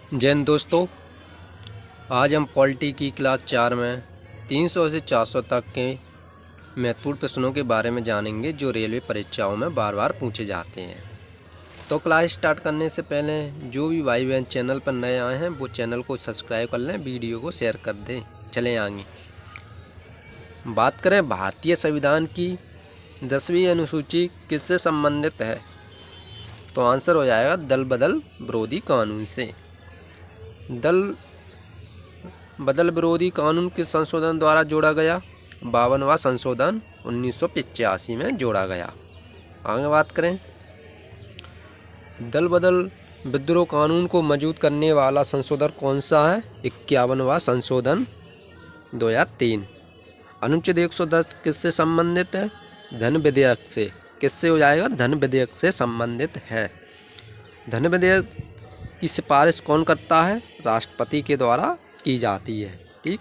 जय हिंद दोस्तों। आज हम पॉलिटी की क्लास 4 में 300 से 400 तक के महत्वपूर्ण प्रश्नों के बारे में जानेंगे जो रेलवे परीक्षाओं में बार बार पूछे जाते हैं। तो क्लास स्टार्ट करने से पहले जो भी भाई बहन चैनल पर नए आए हैं वो चैनल को सब्सक्राइब कर लें, वीडियो को शेयर कर दें। चलें आगे। बात करें भारतीय संविधान की 10वीं अनुसूची किससे संबंधित है, तो आंसर हो जाएगा दल बदल विरोधी कानून से। दल बदल विरोधी कानून किस संशोधन द्वारा जोड़ा गया? 52वां संशोधन 1985 में जोड़ा गया। आगे बात करें, दल बदल विद्रोह कानून को मजबूत करने वाला संशोधन कौन सा है? 51वां संशोधन 2003। अनुच्छेद 110 किससे संबंधित है? धन विधेयक से। किससे हो जाएगा? धन विधेयक से संबंधित है। धन विधेयक की सिफारिश कौन करता है? राष्ट्रपति के द्वारा की जाती है। ठीक।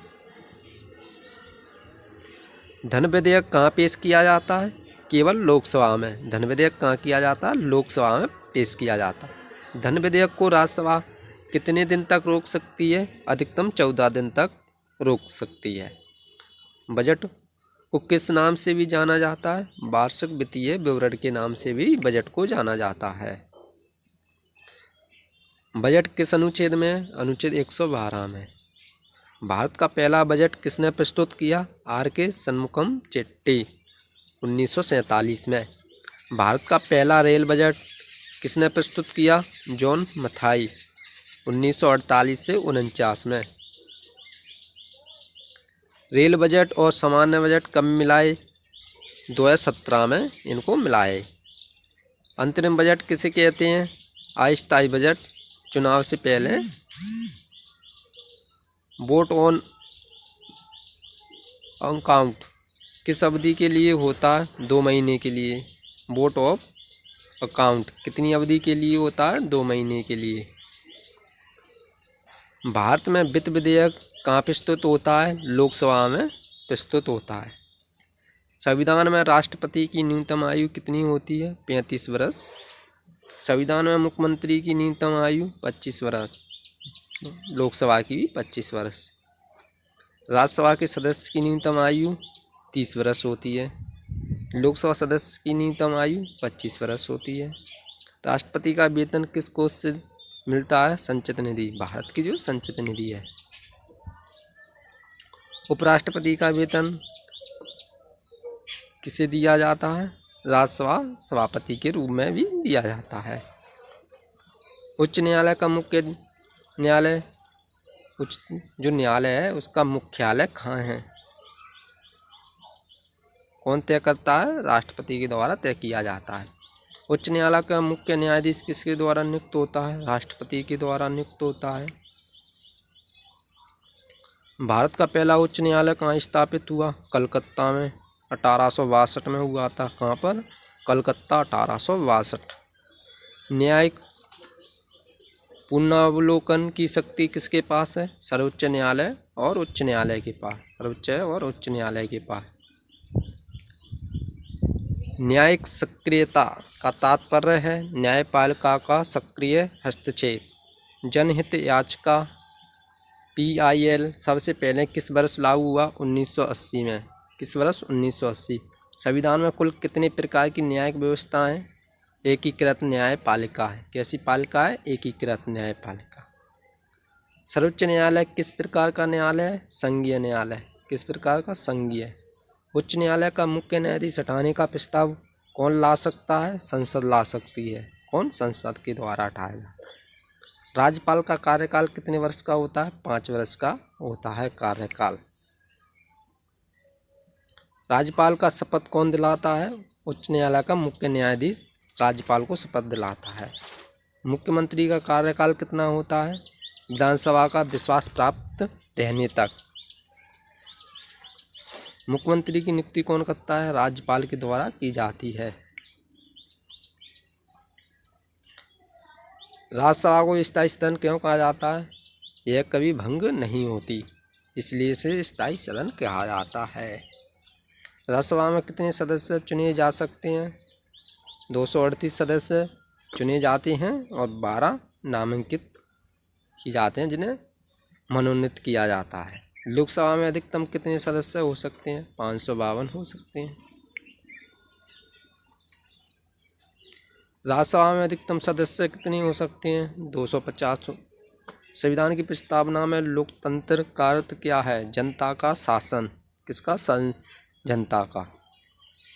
धन विधेयक कहाँ पेश किया जाता है? केवल लोकसभा में। धन विधेयक कहाँ किया जाता है? लोकसभा में पेश किया जाता है। धन विधेयक को राज्यसभा कितने दिन तक रोक सकती है? अधिकतम 14 दिन तक रोक सकती है। बजट को किस नाम से भी जाना जाता है? वार्षिक वित्तीय विवरण के नाम से भी बजट को जाना जाता है। बजट किस अनुच्छेद में है? अनुच्छेद 112 में। भारत का पहला बजट किसने प्रस्तुत किया? आर.के. शनमुगम चेट्टी 1947 में। भारत का पहला रेल बजट किसने प्रस्तुत किया? जॉन मथाई 1948 से 49 में। रेल बजट और सामान्य बजट कब मिलाए? 2017 में इनको मिलाए। अंतरिम बजट किसे कहते हैं? अस्थायी बजट चुनाव से पहले वोट ऑन अकाउंट किस अवधि के लिए होता है? 2 महीने के लिए। वोट ऑफ अकाउंट कितनी अवधि के लिए होता है? 2 महीने के लिए। भारत में वित्त विधेयक कहाँ प्रस्तुत होता है? लोकसभा में प्रस्तुत होता है। संविधान में राष्ट्रपति की न्यूनतम आयु कितनी होती है? 35 वर्ष। संविधान में मुख्यमंत्री की न्यूनतम आयु 25 वर्ष। लोकसभा की भी 25 वर्ष। राज्यसभा के सदस्य की न्यूनतम आयु 30 वर्ष होती है। लोकसभा सदस्य की न्यूनतम आयु 25 वर्ष होती है। राष्ट्रपति का वेतन किस कोष से मिलता है? संचित निधि। भारत की जो संचित निधि है। उपराष्ट्रपति का वेतन किसे दिया जाता है? राज्यसभा सभापति के रूप में भी दिया जाता है। उच्च न्यायालय का मुख्य न्यायालय जो न्यायालय है उसका मुख्यालय कहाँ है? कौन तय करता है? राष्ट्रपति के द्वारा तय किया जाता है। उच्च न्यायालय का मुख्य न्यायाधीश किसके द्वारा नियुक्त होता है? राष्ट्रपति के द्वारा नियुक्त होता है। भारत का पहला उच्च न्यायालय कहाँ स्थापित हुआ? कलकत्ता में 1862 में हुआ था। कहाँ पर? कलकत्ता 1862। न्यायिक पुनरावलोकन की शक्ति किसके पास है? सर्वोच्च न्यायालय और उच्च न्यायालय के पास। सर्वोच्च और उच्च न्यायालय के पास। न्यायिक सक्रियता का तात्पर्य है न्यायपालिका का सक्रिय हस्तक्षेप। जनहित याचिका PIL सबसे पहले किस वर्ष लागू हुआ? 1980 में। किस वर्ष? 1980। संविधान में कुल कितने प्रकार की न्यायिक व्यवस्था है? एकीकृत न्यायपालिका है। कैसी पालिका है? एकीकृत न्यायपालिका। सर्वोच्च न्यायालय किस प्रकार का न्यायालय है? संघीय न्यायालय। किस प्रकार का? संघीय। उच्च न्यायालय का मुख्य न्यायाधीश हटाने का प्रस्ताव कौन ला सकता है? संसद ला सकती है। कौन? संसद के द्वारा हटाया जाता है। राज्यपाल का कार्यकाल कितने वर्ष का होता है? 5 वर्ष का होता है कार्यकाल। राज्यपाल का शपथ कौन दिलाता है? उच्च न्यायालय का मुख्य न्यायाधीश राज्यपाल को शपथ दिलाता है। मुख्यमंत्री का कार्यकाल कितना होता है? विधानसभा का विश्वास प्राप्त रहने तक। मुख्यमंत्री की नियुक्ति कौन करता है? राज्यपाल के द्वारा की जाती है। राज्यसभा को स्थायी सदन क्यों कहा जाता है? यह कभी भंग नहीं होती, इसलिए इसे स्थायी सदन कहा जाता है। राज्यसभा में कितने सदस्य चुने जा सकते हैं? 238 सदस्य चुने जाते हैं और 12 नामांकित की जाते हैं जिन्हें मनोनीत किया जाता है। लोकसभा में अधिकतम कितने सदस्य हो सकते हैं? 552 हो सकते हैं। राज्यसभा में अधिकतम सदस्य कितने हो सकते हैं? 250। संविधान की प्रस्तावना में लोकतंत्र का अर्थ क्या है? जनता का शासन। किसका? जनता का।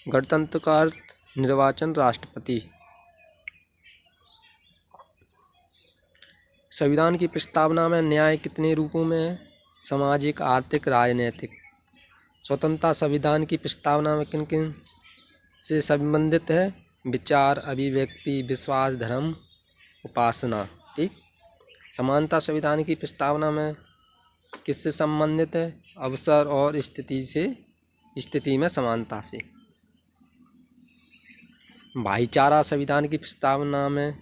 गणतंत्र का अर्थ निर्वाचन राष्ट्रपति। संविधान की प्रस्तावना में न्याय कितने रूपों में है? सामाजिक, आर्थिक, राजनीतिक। स्वतंत्रता संविधान की प्रस्तावना में किन किन से संबंधित है? विचार, अभिव्यक्ति, विश्वास, धर्म, उपासना। ठीक। समानता संविधान की प्रस्तावना में किससे संबंधित है? अवसर और स्थिति में समानता से। भाईचारा संविधान की प्रस्तावना में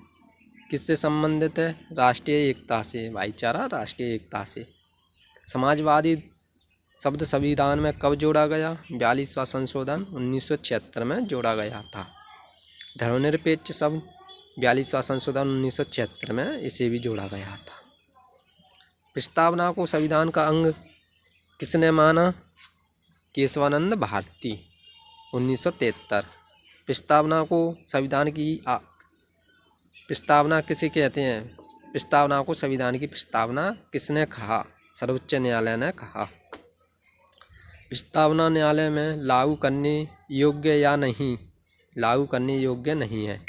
किससे संबंधित है? राष्ट्रीय एकता से। भाईचारा राष्ट्रीय एकता से। समाजवादी शब्द संविधान में कब जोड़ा गया? 42वां संशोधन 1976 में जोड़ा गया था। धर्मनिरपेक्ष शब्द 42वां संशोधन 1976 में इसे भी जोड़ा गया था। प्रस्तावना को संविधान का अंग किसने माना? केशवानंद भारती 1973। प्रस्तावना को संविधान की प्रस्तावना किसे कहते हैं? प्रस्तावना को संविधान की प्रस्तावना किसने कहा? सर्वोच्च न्यायालय ने कहा। प्रस्तावना न्यायालय में लागू करने योग्य या नहीं? लागू करने योग्य नहीं है।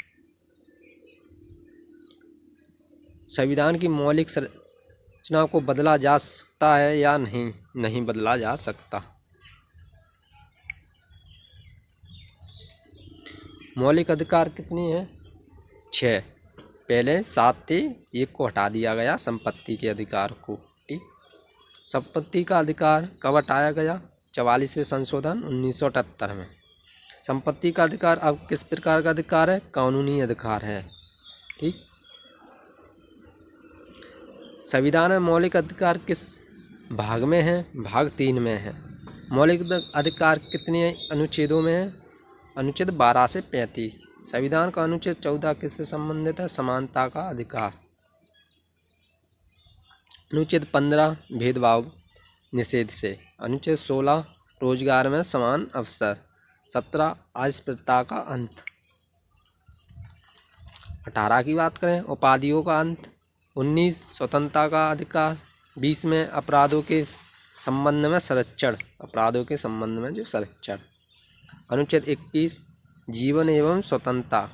संविधान की मौलिक संरचना को बदला जा सकता है या नहीं? नहीं बदला जा सकता। मौलिक अधिकार कितनी है? 6। पहले 7 थे, एक को हटा दिया गया, संपत्ति के अधिकार को। ठीक। संपत्ति का अधिकार कब हटाया गया? 44वें संशोधन 1978 में। संपत्ति का अधिकार अब किस प्रकार का अधिकार है? कानूनी अधिकार है। ठीक। संविधान में मौलिक अधिकार किस भाग में है? भाग 3 में है। मौलिक अधिकार कितने अनुच्छेदों में है? अनुच्छेद 12 से 35। संविधान का अनुच्छेद 14 किससे संबंधित है? समानता का अधिकार। अनुच्छेद 15 भेदभाव निषेध से। अनुच्छेद 16 रोजगार में समान अवसर। 17 अस्पृश्यता का अंत। 18 की बात करें, उपाधियों का अंत। 19 स्वतंत्रता का अधिकार। 20 में अपराधों के संबंध में संरक्षण। अपराधों के संबंध में जो संरक्षण। अनुच्छेद 21 जीवन एवं स्वतंत्रता।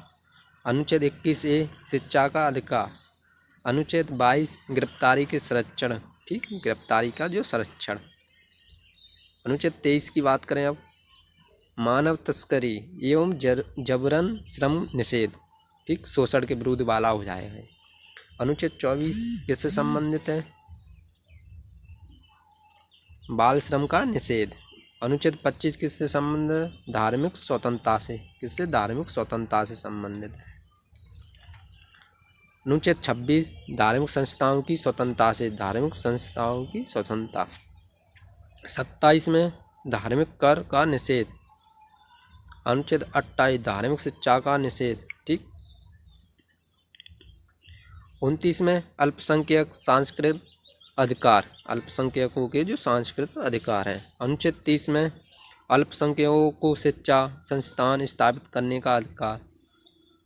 अनुच्छेद 21A शिक्षा का अधिकार। अनुच्छेद 22 गिरफ्तारी के संरक्षण। ठीक, गिरफ्तारी का जो संरक्षण। अनुच्छेद 23 की बात करें अब, मानव तस्करी एवं जबरन श्रम निषेध। ठीक, शोषण के विरुद्ध वाला हो जाएगा। अनुच्छेद 24 किससे संबंधित है? बाल श्रम का निषेध। अनुच्छेद 25 किससे संबंधित? धार्मिक स्वतंत्रता से। किससे? धार्मिक स्वतंत्रता से संबंधित है। अनुच्छेद 26 धार्मिक संस्थाओं की स्वतंत्रता से। धार्मिक संस्थाओं की स्वतंत्रता। 27 में धार्मिक कर का निषेध। अनुच्छेद 28 धार्मिक शिक्षा का निषेध। ठीक। 29 में अल्पसंख्यक सांस्कृतिक अधिकार। अल्पसंख्यकों के जो सांस्कृतिक अधिकार हैं। अनुच्छेद 30 में अल्पसंख्यकों को शिक्षा संस्थान स्थापित करने का अधिकार।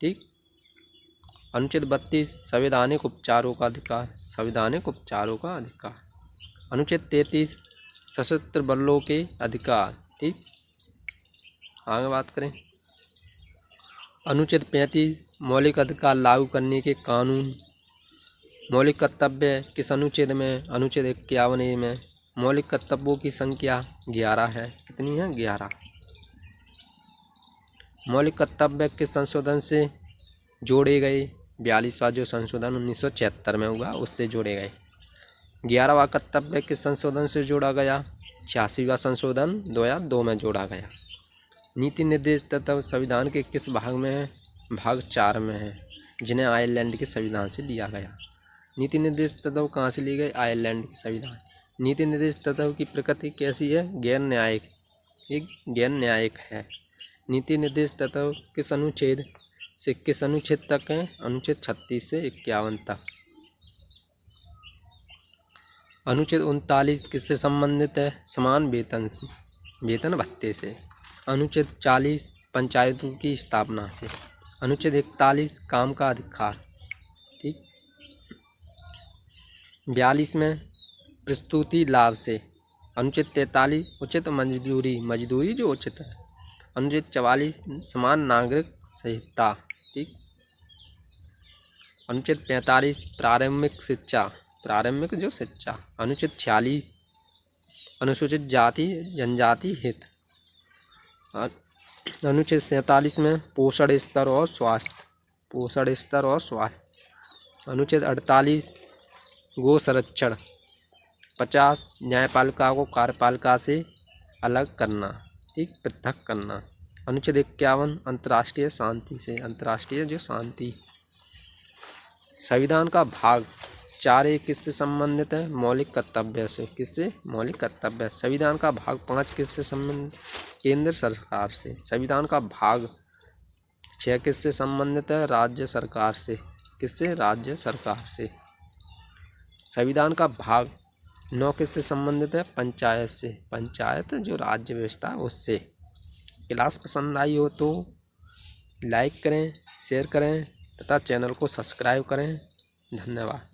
ठीक। अनुच्छेद 32 संवैधानिक उपचारों का अधिकार। संवैधानिक उपचारों का अधिकार। अनुच्छेद 33 सशस्त्र बलों के अधिकार। ठीक। आगे बात करें, अनुच्छेद 35 मौलिक अधिकार लागू करने के कानून। मौलिक कर्तव्य किस अनुच्छेद में? अनुच्छेद 51A में। मौलिक कर्तव्यों की संख्या 11 है। कितनी है? 11। मौलिक कर्तव्य किस संशोधन से जोड़े गए? 42वां जो संशोधन 1976 में हुआ उससे जोड़े गए। 11वां कर्तव्य किस संशोधन से जोड़ा गया? 86वां संशोधन 2002 में जोड़ा गया। नीति निर्देश तत्व संविधान के किस भाग में है? भाग 4 में है, जिन्हें आयरलैंड के संविधान से लिया गया। नीति निर्देश तत्व कहाँ से लिए गए? आयरलैंड के संविधान। नीति निर्देश तत्व की प्रकृति कैसी है? गैर न्यायिक। एक गैर न्यायिक है। नीति निर्देश तत्व किस अनुच्छेद से किस अनुच्छेद तक है? अनुच्छेद 36 से 51 तक। अनुच्छेद 39 किससे संबंधित है? समान वेतन से, वेतन भत्ते से। अनुच्छेद 40 पंचायतों की स्थापना से। अनुच्छेद 41 काम का अधिकार। ठीक। 42 में प्रस्तुति लाभ से। अनुच्छेद 43 उचित मजदूरी, मजदूरी जो उचित है। अनुच्छेद 44 समान नागरिक संहिता। ठीक। अनुच्छेद 45 प्रारंभिक शिक्षा, प्रारंभिक जो शिक्षा। अनुच्छेद 46 अनुसूचित जाति जनजाति हित। अनुच्छेद 47 में पोषण स्तर और स्वास्थ्य, पोषण स्तर और स्वास्थ्य। अनुच्छेद 48 गो संरक्षण। 50 न्यायपालिका को कार्यपालिका से अलग करना, ठीक, पृथक करना। अनुच्छेद 51 अंतर्राष्ट्रीय शांति से, अंतर्राष्ट्रीय जो शांति। संविधान का भाग 4 किससे संबंधित है? मौलिक कर्तव्य से। किससे? मौलिक कर्तव्य। संविधान का भाग 5 किससे संबंधित? केंद्र सरकार से। संविधान का भाग 6 किससे संबंधित है? राज्य सरकार से। किससे? राज्य सरकार से। संविधान का भाग 9 किससे संबंधित है? पंचायत से। पंचायत जो राज्य व्यवस्था है उससे। क्लास पसंद आई हो तो लाइक करें, शेयर करें तथा चैनल को सब्सक्राइब करें। धन्यवाद।